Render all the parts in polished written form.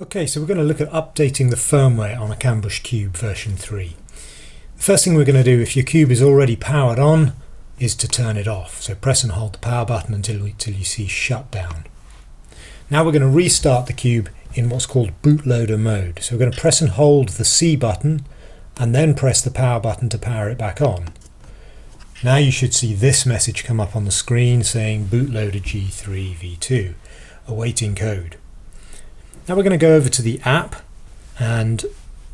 Okay, so we're going to look at updating the firmware on a Cambush Cube version 3. The first thing we're going to do, if your cube is already powered on, is to turn it off. So press and hold the power button until you see shut down. Now we're going to restart the cube in what's called bootloader mode. So we're going to press and hold the C button and then press the power button to power it back on. Now you should see this message come up on the screen saying bootloader G3 V2, awaiting code. Now we're going to go over to the app, and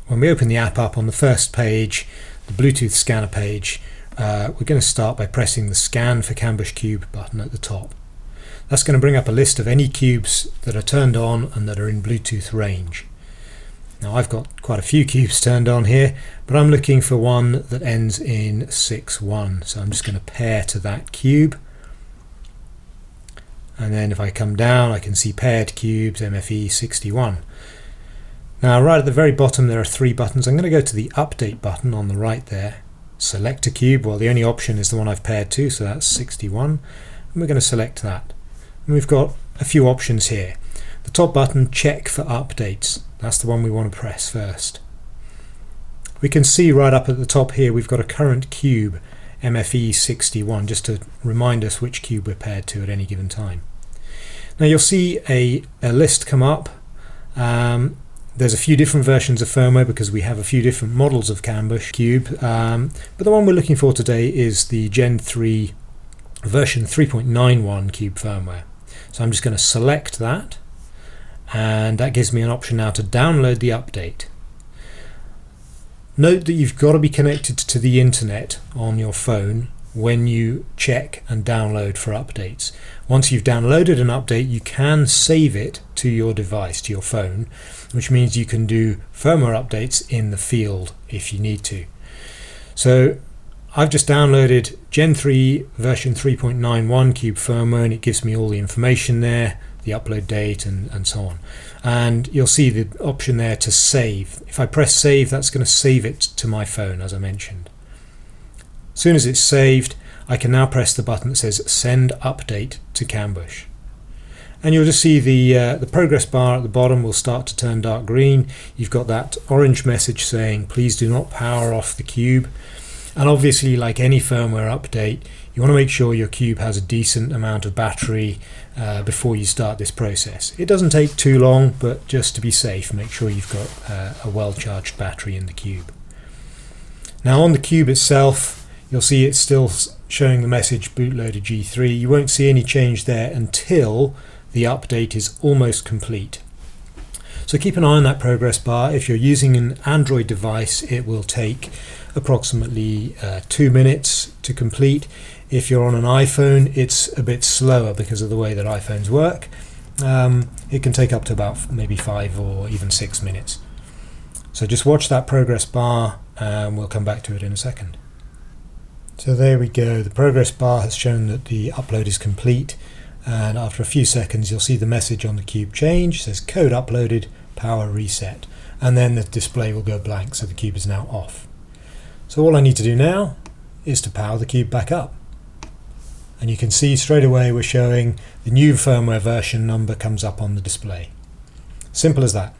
when we open the app up on the first page, the Bluetooth scanner page, we're going to start by pressing the Scan for Cambush Cube button at the top. That's going to bring up a list of any cubes that are turned on and that are in Bluetooth range. Now I've got quite a few cubes turned on here, but I'm looking for one that ends in 6.1, so I'm just going to pair to that cube. And then if I come down, I can see paired cubes, MFE 61. Now right at the very bottom there are three buttons. I'm going to go to the update button on the right there, select a cube. Well, the only option is the one I've paired to, so that's 61. And we're going to select that. And we've got a few options here. The top button, check for updates. That's the one we want to press first. We can see right up at the top here we've got a current cube, MFE 61, just to remind us which cube we're paired to at any given time. Now you'll see a list come up. There's a few different versions of firmware because we have a few different models of Cambush Cube, but the one we're looking for today is the Gen 3 version 3.91 cube firmware. So I'm just going to select that, and that gives me an option now to download the update. Note that you've got to be connected to the internet on your phone when you check and download for updates. Once you've downloaded an update, you can save it to your device, to your phone, which means you can do firmware updates in the field if you need to. So I've just downloaded Gen 3 version 3.91 cube firmware, and it gives me all the information there, the upload date and so on. And you'll see the option there to save. If I press save, that's going to save it to my phone, as I mentioned. As soon as it's saved, I can now press the button that says send update to Cambush. And you'll just see the progress bar at the bottom will start to turn dark green. You've got that orange message saying please do not power off the cube. And obviously, like any firmware update, you want to make sure your cube has a decent amount of battery before you start this process. It doesn't take too long, but just to be safe, make sure you've got a well-charged battery in the cube. Now on the cube itself, you'll see it's still showing the message bootloader G3. You won't see any change there until the update is almost complete. So keep an eye on that progress bar. If you're using an Android device, it will take approximately 2 minutes to complete. If you're on an iPhone, it's a bit slower because of the way that iPhones work. It can take up to about maybe 5 or even 6 minutes. So just watch that progress bar and we'll come back to it in a second. So there we go, the progress bar has shown that the upload is complete, and after a few seconds you'll see the message on the cube change. It says code uploaded, power reset, and then the display will go blank, so the cube is now off. So all I need to do now is to power the cube back up. And you can see straight away we're showing the new firmware version number comes up on the display. Simple as that.